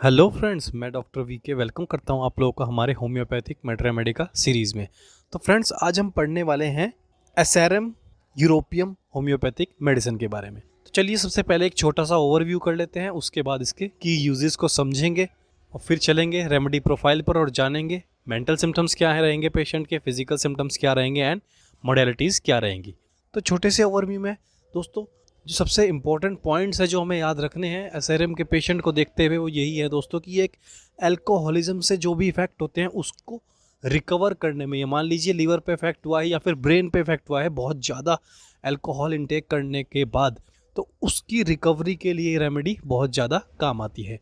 Hello friends, मैं doctor V के welcome करता हूं आप लोगों को हमारे होम्योपैथिक मेट्रा मेडिका सीरीज़ में। तो फ्रेंड्स, आज हम पढ़ने वाले हैं एसआरएम यूरोपियम होम्योपैथिक मेडिसिन के बारे में। तो चलिए सबसे पहले एक छोटा सा ओवरव्यू कर लेते हैं, उसके बाद इसके की यूजेस को समझेंगे और फिर चलेंगे रेमेडी प्रोफाइल पर और जानेंगे मेंटल सिम्टम्स क्या है रहेंगे पेशेंट के, फिजिकल सिम्टम्स क्या रहेंगे एंड मोडेलिटीज़ क्या रहेंगी। तो छोटे से ओवरव्यू में दोस्तों, जो सबसे इम्पोर्टेंट पॉइंट्स है जो हमें याद रखने हैं एसआरएम के पेशेंट को देखते हुए, वो यही है दोस्तों कि एक अल्कोहलिज्म से जो भी इफेक्ट होते हैं उसको रिकवर करने में, ये मान लीजिए लीवर पे इफेक्ट हुआ है या फिर ब्रेन पे इफेक्ट हुआ है बहुत ज़्यादा अल्कोहल इंटेक करने के बाद, तो उसकी रिकवरी के लिए रेमेडी बहुत ज़्यादा काम आती है।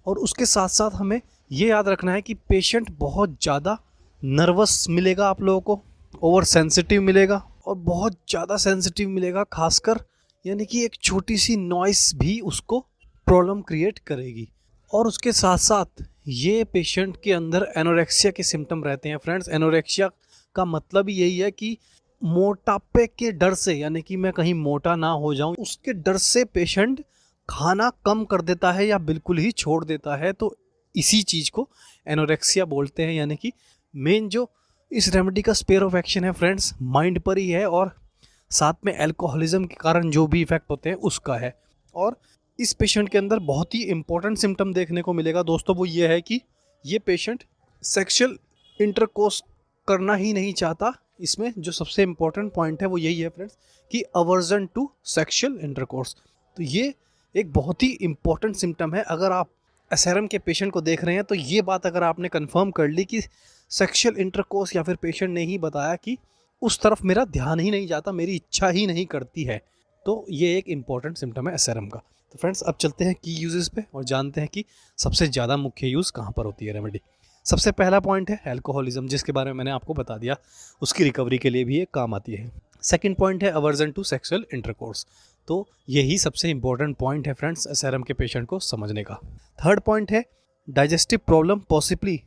और उसके साथ साथ हमें ये याद रखना है कि पेशेंट बहुत ज़्यादा नर्वस मिलेगा आप लोगों को, ओवर सेंसिटिव मिलेगा और बहुत ज़्यादा सेंसिटिव मिलेगा, खासकर यानी कि एक छोटी सी नॉइस भी उसको प्रॉब्लम क्रिएट करेगी। और उसके साथ साथ ये पेशेंट के अंदर एनोरेक्सिया के सिम्टम रहते हैं। फ्रेंड्स, एनोरेक्सिया का मतलब यही है कि मोटापे के डर से, यानी कि मैं कहीं मोटा ना हो जाऊं, उसके डर से पेशेंट खाना कम कर देता है या बिल्कुल ही छोड़ देता है। तो इसी चीज़ को एनोरेक्सिया बोलते हैं, यानी कि मेन जो इस रेमेडी का स्पेयर ऑफ एक्शन है फ्रेंड्स, माइंड पर ही है और साथ में अल्कोहलिज्म के कारण जो भी इफेक्ट होते हैं उसका है। और इस पेशेंट के अंदर बहुत ही इंपॉर्टेंट सिम्टम देखने को मिलेगा दोस्तों, वो ये है कि ये पेशेंट सेक्सुअल इंटरकोर्स करना ही नहीं चाहता। इसमें जो सबसे इंपॉर्टेंट पॉइंट है वो यही है फ्रेंड्स कि अवर्जन टू सेक्सुअल इंटरकोर्स। तो ये एक बहुत ही इंपॉर्टेंट सिम्टम है। अगर आप एसआरएम के पेशेंट को देख रहे हैं तो ये बात अगर आपने कंफर्म कर ली कि सेक्सुअल इंटरकोर्स, या फिर पेशेंट ने ही बताया कि उस तरफ मेरा ध्यान ही नहीं जाता, मेरी इच्छा ही नहीं करती है, तो ये एक इंपॉर्टेंट सिम्टम है एसआरएम का। तो फ्रेंड्स, अब चलते हैं की यूजेस पे और जानते हैं कि सबसे ज़्यादा मुख्य यूज़ कहाँ पर होती है रेमेडी। सबसे पहला पॉइंट है अल्कोहलिज्म, जिसके बारे में मैंने आपको बता दिया, उसकी रिकवरी के लिए भी ये काम आती है। सेकेंड पॉइंट है अवर्जन टू सेक्सुअल इंटरकोर्स, तो यही सबसे इंपॉर्टेंट पॉइंट है फ्रेंड्स एसआरएम के पेशेंट को समझने का। थर्ड पॉइंट है digestive problem possibly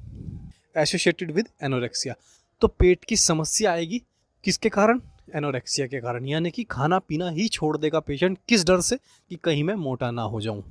associated with anorexia, तो पेट की समस्या आएगी किसके कारण? एनोरेक्सिया के कारण, यानी कि खाना पीना ही छोड़ देगा पेशेंट, किस डर से? कि कहीं मैं मोटा ना हो जाऊं।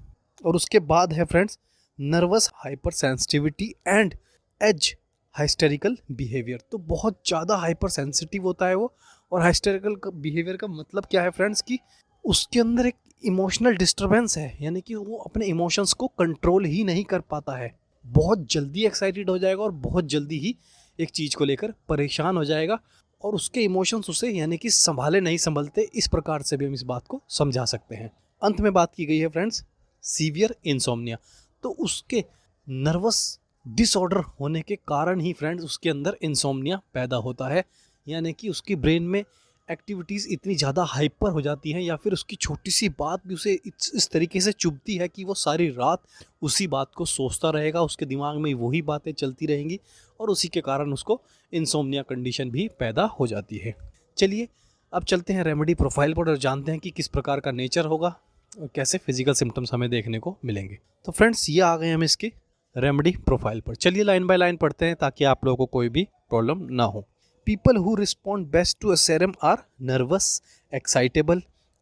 और उसके बाद है friends nervous hyper sensitivity and as hysterical behaviour, तो बहुत ज़्यादा हाइपर सेंसिटिव होता है वो। और हाइस्टेरिकल बिहेवियर का मतलब क्या है फ्रेंड्स कि उसके अंदर एक इमोशनल डिस्टर्बेंस है, यानी कि वो अपने इमोशंस को कंट्रोल ही नहीं कर पाता है, बहुत जल्दी एक्साइटेड हो जाएगा और बहुत जल्दी ही एक चीज़ को लेकर परेशान हो जाएगा और उसके इमोशंस उसे यानी कि संभाले नहीं संभलते। इस प्रकार से भी हम इस बात को समझा सकते हैं। अंत में बात की गई है फ्रेंड्स सीवियर इंसोम्निया, तो उसके नर्वस डिसऑर्डर होने के कारण ही फ्रेंड्स उसके अंदर इंसोम्निया पैदा होता है, यानी कि उसकी ब्रेन में एक्टिविटीज़ इतनी ज़्यादा हाइपर हो जाती हैं या फिर उसकी छोटी सी बात भी उसे इस तरीके से चुभती है कि वो सारी रात उसी बात को सोचता रहेगा, उसके दिमाग में वही बातें चलती रहेंगी और उसी के कारण उसको इंसोम्निया कंडीशन भी पैदा हो जाती है। चलिए अब चलते हैं रेमेडी प्रोफाइल पर और जानते हैं कि किस प्रकार का नेचर होगा और कैसे फिजिकल सिम्टम्स हमें देखने को मिलेंगे। तो फ्रेंड्स, ये आ गए हम इसके रेमेडी प्रोफाइल पर। चलिए लाइन बाय लाइन पढ़ते हैं ताकि आप लोगों को कोई भी प्रॉब्लम ना हो। People who respond best to a serum are nervous, excitable,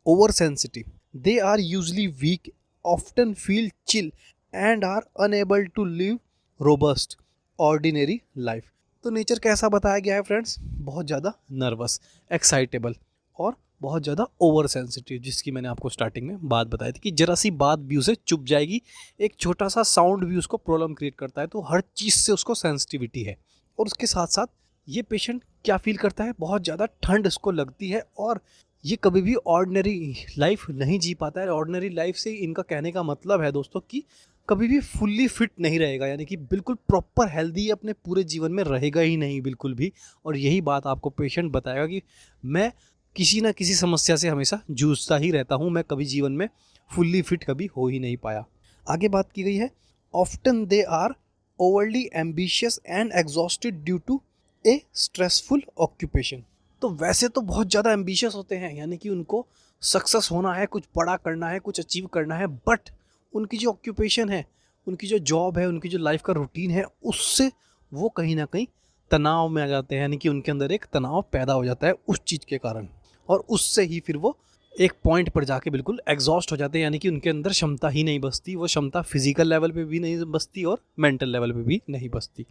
oversensitive. They are usually weak, often feel chill, and are unable to live robust, ordinary life. तो नेचर कैसा बताया गया है फ्रेंड्स? बहुत ज़्यादा नर्वस, एक्साइटेबल और बहुत ज़्यादा ओवर सेंसिटिव, जिसकी मैंने आपको स्टार्टिंग में बात बताई थी कि जरा सी बात भी उसे चुप जाएगी, एक छोटा सा साउंड भी उसको प्रॉब्लम क्रिएट करता है, तो हर चीज़ से उसको सेंसिटिविटी है। और उसके साथ साथ ये पेशेंट क्या फील करता है? बहुत ज़्यादा ठंड इसको लगती है और ये कभी भी ऑर्डिनरी लाइफ नहीं जी पाता है। ऑर्डिनरी लाइफ से इनका कहने का मतलब है दोस्तों कि कभी भी फुल्ली फिट नहीं रहेगा, यानी कि बिल्कुल प्रॉपर हेल्दी अपने पूरे जीवन में रहेगा ही नहीं बिल्कुल भी। और यही बात आपको पेशेंट बताएगा कि मैं किसी ना किसी समस्या से हमेशा जूझता ही रहता हूँ, मैं कभी जीवन में फुल्ली फिट कभी हो ही नहीं पाया। आगे बात की गई है often they are overly ambitious and exhausted due to a stressful occupation, तो वैसे तो बहुत ज़्यादा एम्बिशियस होते हैं, यानी कि उनको सक्सेस होना है, कुछ बड़ा करना है, कुछ अचीव करना है, बट उनकी जो ऑक्यूपेशन है, उनकी जो जॉब है, उनकी जो लाइफ का रूटीन है, उससे वो कहीं ना कहीं तनाव में आ जाते हैं, यानी कि उनके अंदर एक तनाव पैदा हो जाता है उस चीज़ के कारण और उससे ही फिर वो एक पॉइंट पर जाके बिल्कुल एग्जॉस्ट हो जाते हैं, यानी कि उनके अंदर क्षमता ही नहीं बचती, वो क्षमता फिजिकल लेवल पे भी नहीं बचती और मेंटल लेवल पे भी नहीं बचती।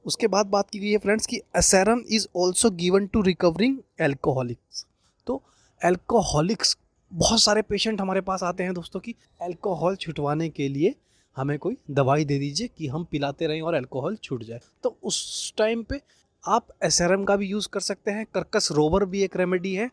उसके बाद बात की गई है फ्रेंड्स कि एसेरम is also given to recovering alcoholics. तो एल्कोहलिक्स, बहुत सारे पेशेंट हमारे पास आते हैं दोस्तों कि अल्कोहल छुटवाने के लिए हमें कोई दवाई दे दीजिए कि हम पिलाते रहें और अल्कोहल छूट जाए। तो उस टाइम पे आप एसेरम का भी यूज़ कर सकते हैं। कर्कस रोवर भी एक रेमेडी है।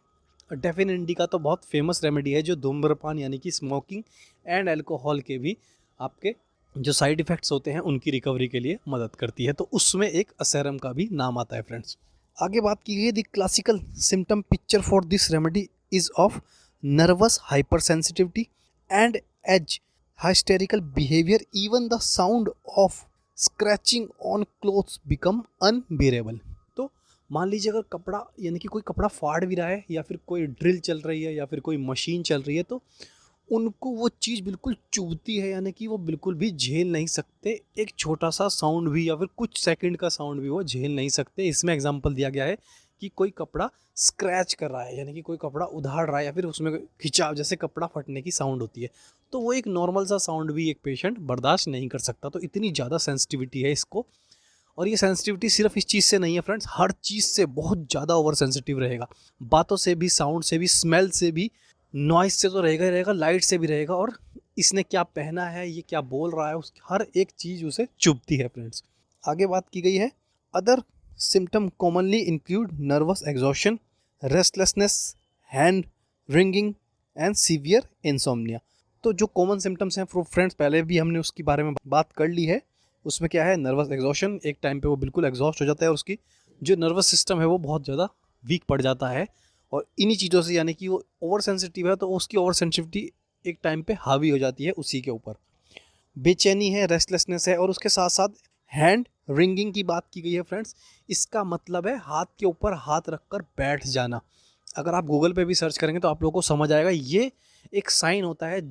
डेफिन इंडिका तो बहुत फेमस रेमेडी है जो धूम्रपान यानी कि स्मोकिंग एंड अल्कोहल के भी आपके जो साइड इफ़ेक्ट्स होते हैं उनकी रिकवरी के लिए मदद करती है। तो उसमें एक एसेरम का भी नाम आता है फ्रेंड्स। आगे बात की गई, the classical symptom picture for this remedy is of nervous hyper sensitivity and as hysterical behavior. Even the sound of scratching on clothes become unbearable। तो मान लीजिए अगर कपड़ा, यानी कि कोई कपड़ा फाड़ भी रहा है या फिर कोई ड्रिल चल रही है या फिर कोई मशीन चल रही है, तो उनको वो चीज़ बिल्कुल चुभती है, यानी कि वो बिल्कुल भी झेल नहीं सकते। एक छोटा सा साउंड भी या फिर कुछ सेकंड का साउंड भी वो झेल नहीं सकते। इसमें एग्जांपल दिया गया है कि कोई कपड़ा स्क्रैच कर रहा है, यानी कि कोई कपड़ा उधाड़ रहा है या फिर उसमें खिंचाव जैसे कपड़ा फटने की साउंड होती है, तो वो एक नॉर्मल सा साउंड भी एक पेशेंट बर्दाश्त नहीं कर सकता। तो इतनी ज़्यादा सेंसिटिविटी है इसको। और ये सेंसिटिविटी सिर्फ इस चीज़ से नहीं है फ्रेंड्स, हर चीज़ से बहुत ज़्यादा ओवर सेंसिटिव रहेगा। बातों से भी, साउंड से भी, स्मेल से भी, नॉइस से तो रहेगा ही रहेगा, लाइट से भी रहेगा, और इसने क्या पहना है, ये क्या बोल रहा है, उस हर एक चीज़ उसे चुभती है फ्रेंड्स। आगे बात की गई है, other symptom commonly include nervous exhaustion, restlessness, hand ringing and severe insomnia. तो जो कॉमन सिम्टम्स हैं फ्रेंड्स, पहले भी हमने उसके बारे में बात कर ली है। उसमें क्या है, नर्वस एग्जॉशन, एक टाइम पे वो बिल्कुल एग्जॉस्ट हो जाता है और उसकी जो नर्वस सिस्टम है वो बहुत ज़्यादा वीक पड़ जाता है। और इन्हीं चीज़ों से, यानी कि वो ओवर सेंसिटिव है तो उसकी ओवर सेंसिटिविटी एक टाइम पे हावी हो जाती है उसी के ऊपर। बेचैनी है, रेस्टलेसनेस है, और उसके साथ साथ हैंड रिंगिंग की बात की गई है फ्रेंड्स। इसका मतलब है हाथ के ऊपर हाथ रखकर बैठ जाना। अगर आप गूगल पे भी सर्च करेंगे तो आप लोगों को समझ आएगा, ये एक साइन होता है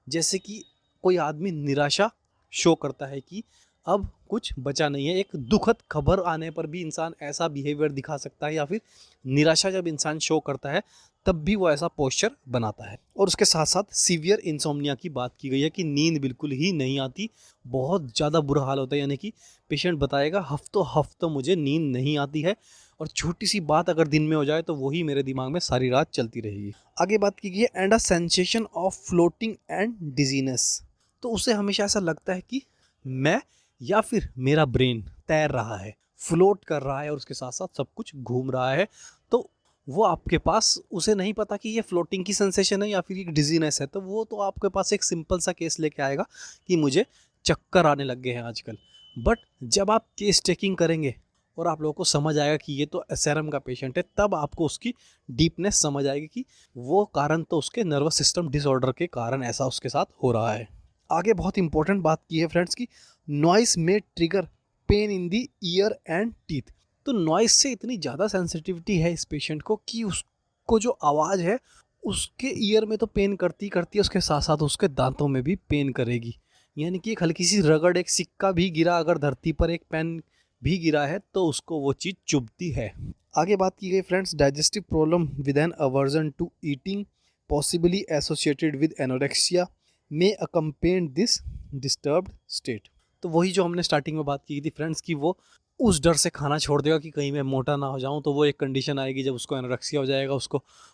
जैसे कि कोई आदमी निराशा शो करता है कि अब कुछ बचा नहीं है। एक दुखद खबर आने पर भी इंसान ऐसा बिहेवियर दिखा सकता है, या फिर निराशा जब इंसान शो करता है तब भी वो ऐसा पोस्चर बनाता है। और उसके साथ साथ सीवियर इंसोम्निया की बात की गई है कि नींद बिल्कुल ही नहीं आती, बहुत ज़्यादा बुरा हाल होता है, यानी कि पेशेंट बताएगा हफ्तों मुझे नींद नहीं आती है, और छोटी सी बात अगर दिन में हो जाए तो वही मेरे दिमाग में सारी रात चलती रहेगी। आगे बात की गई है, and a sensation of floating and dizziness. तो उसे हमेशा ऐसा लगता है कि मैं या फिर मेरा ब्रेन तैर रहा है, फ्लोट कर रहा है, और उसके साथ साथ सब कुछ घूम रहा है। तो वो आपके पास, उसे नहीं पता कि ये फ्लोटिंग की सेंसेशन है या फिर एक डिजीनेस है, तो वो तो आपके पास एक सिंपल सा केस लेके आएगा कि मुझे चक्कर आने लग गए हैं आजकल। बट जब आप केस टेकिंग करेंगे और आप लोगों को समझ आएगा कि ये तो एसेरम का पेशेंट है, तब आपको उसकी डीपनेस समझ आएगी कि वो कारण तो उसके नर्वस सिस्टम डिसऑर्डर के कारण ऐसा उसके साथ हो रहा है। आगे बहुत इंपॉर्टेंट बात की है फ्रेंड्स की, नॉइस में trigger pain in the year and teeth. तो नॉइस से इतनी ज़्यादा सेंसिटिविटी है इस पेशेंट को कि उसको जो आवाज़ है उसके ईयर में तो पेन करती करती है, उसके साथ साथ उसके दांतों में भी पेन करेगी। यानी कि एक हल्की सी रगड़, एक सिक्का भी गिरा अगर धरती पर, एक पेन भी गिरा है, तो उसको वो चीज़ चुभती है। आगे बात की गई friends, digestive problem with an aversion to eating possibly associated with anorexia may accompany this disturbed state. तो वही जो हमने स्टार्टिंग में बात की थी फ्रेंड्स कि वो उस डर से खाना छोड़ देगा कि कहीं मैं मोटा ना हो जाऊं, तो वो एक कंडीशन आएगी जब उसको एनोरेक्सिया हो जाएगा,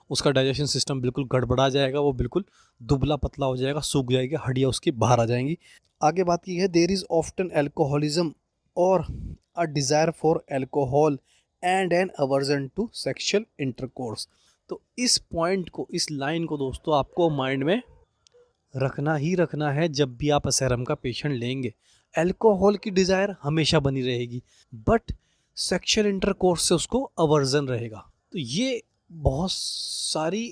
उसका डाइजेशन सिस्टम बिल्कुल गड़बड़ा जाएगा, वो बिल्कुल दुबला पतला हो जाएगा, सूख जाएगी, हड्डियाँ उसकी बाहर आ जाएंगी। आगे बात की है, देयर इज़ ऑफ्टन एल्कोहलिज्म और a desire for alcohol and an aversion to sexual intercourse. तो इस पॉइंट को, इस लाइन को दोस्तों आपको माइंड में रखना ही रखना है जब भी आप एसेरम का पेशेंट लेंगे। अल्कोहल की डिज़ायर हमेशा बनी रहेगी, बट सेक्शुअल इंटरकोर्स से उसको अवर्जन रहेगा। तो ये बहुत सारी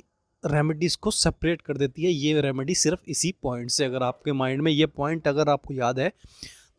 रेमेडीज़ को सेपरेट कर देती है ये रेमेडी, सिर्फ इसी पॉइंट से। अगर आपके माइंड में ये पॉइंट अगर आपको याद है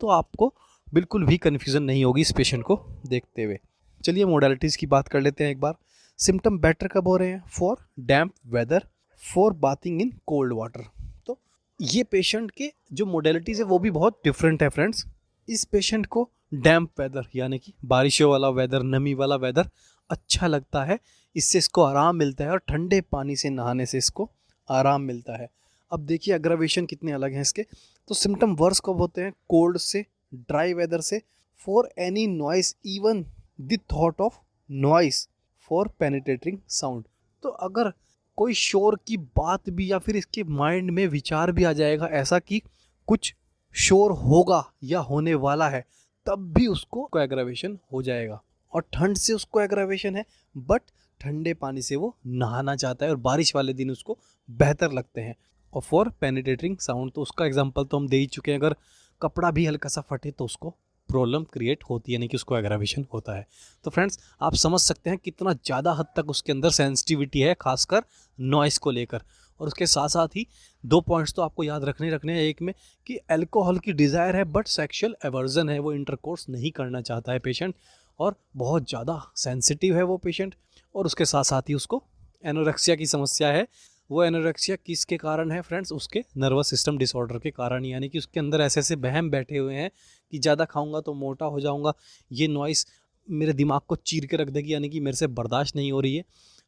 तो आपको बिल्कुल भी कन्फ्यूज़न नहीं होगी इस पेशेंट को देखते हुए। चलिए मोडालिटीज़ की बात कर लेते हैं एक बार। सिम्टम बेटर कब हो रहे हैं? For damp weather, for bathing in cold water. तो ये पेशेंट के जो मोडालिटीज़ है वो भी बहुत डिफरेंट है फ्रेंड्स। इस पेशेंट को डैम्प वेदर यानी कि बारिशों वाला वेदर, नमी वाला वेदर अच्छा लगता है, इससे इसको आराम मिलता है और ठंडे पानी से नहाने से इसको आराम मिलता है। अब देखिए अग्रावेशन कितने अलग हैं इसके। तो सिम्टम वर्स कब होते हैं? कोल्ड से, ड्राई वेदर से, for any noise, even the thought of noise, for penetrating sound. तो अगर कोई शोर की बात भी या फिर इसके माइंड में विचार भी आ जाएगा ऐसा कि कुछ शोर होगा या होने वाला है, तब भी उसको एग्रावेशन हो जाएगा। और ठंड से उसको एग्रावेशन है, बट ठंडे पानी से वो नहाना चाहता है और बारिश वाले दिन उसको बेहतर लगते हैं। और फॉर पेनिट्रेटिंग साउंड, तो उसका एग्जांपल तो हम दे ही चुके हैं। अगर कपड़ा भी हल्का सा फटे तो उसको प्रॉब्लम क्रिएट होती है, यानी कि उसको एग्रावेशन होता है। तो फ्रेंड्स आप समझ सकते हैं कितना ज़्यादा हद तक उसके अंदर सेंसिटिविटी है, खासकर नॉइस को लेकर। और उसके साथ साथ ही 2 पॉइंट्स तो आपको याद रखने हैं। एक में कि अल्कोहल की डिज़ायर है बट सेक्सुअल एवर्जन है, वो इंटरकोर्स नहीं करना चाहता है पेशेंट, और बहुत ज़्यादा सेंसिटिव है वो पेशेंट। और उसके साथ साथ ही उसको एनोरेक्सिया की समस्या है। वो एनोरेक्सिया किसके कारण है फ्रेंड्स? उसके नर्वस सिस्टम डिसऑर्डर के कारण, यानी कि उसके अंदर ऐसे ऐसे वहम बैठे हुए हैं कि ज़्यादा खाऊंगा तो मोटा हो जाऊंगा, ये नॉइस मेरे दिमाग को चीर के रख देगी, यानी कि मेरे से बर्दाश्त नहीं हो रही है।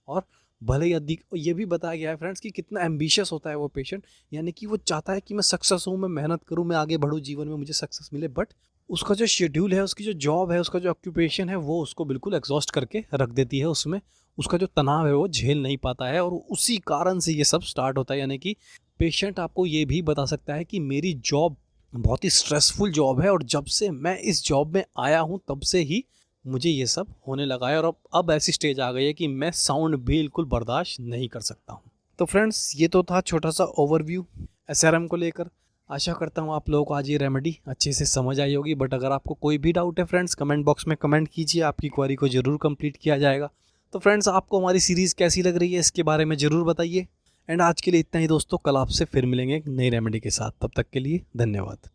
और भले ही अधिक ये भी बताया गया है फ्रेंड्स कि कितना एम्बिशियस होता है वो पेशेंट, यानी कि वो चाहता है कि मैं सक्सेस हूँ, मैं मेहनत करूँ, मैं आगे बढ़ूँ जीवन में, मुझे सक्सेस मिले, बट उसका जो शेड्यूल है, उसकी जो जॉब है, उसका जो ऑक्यूपेशन है, वो उसको बिल्कुल एग्जॉस्ट करके रख देती है। उसमें उसका जो तनाव है वो झेल नहीं पाता है, और उसी कारण से ये सब स्टार्ट होता है। यानी कि पेशेंट आपको ये भी बता सकता है कि मेरी जॉब बहुत ही स्ट्रेसफुल जॉब है, और जब से मैं इस जॉब में आया हूँ तब से ही मुझे ये सब होने लगा है, और अब ऐसी स्टेज आ गई है कि मैं साउंड बिल्कुल बर्दाश्त नहीं कर सकता हूँ। तो फ्रेंड्स ये तो था छोटा सा ओवरव्यू एसआरएम को लेकर। आशा करता हूँ आप लोगों को आज ये रेमेडी अच्छे से समझ आई होगी। बट अगर आपको कोई भी डाउट है फ्रेंड्स, कमेंट बॉक्स में कमेंट कीजिए, आपकी क्वेरी को ज़रूर कंप्लीट किया जाएगा। तो फ्रेंड्स आपको हमारी सीरीज़ कैसी लग रही है इसके बारे में ज़रूर बताइए। एंड आज के लिए इतना ही दोस्तों, कल आपसे फिर मिलेंगे एक नई रेमेडी के साथ। तब तक के लिए धन्यवाद।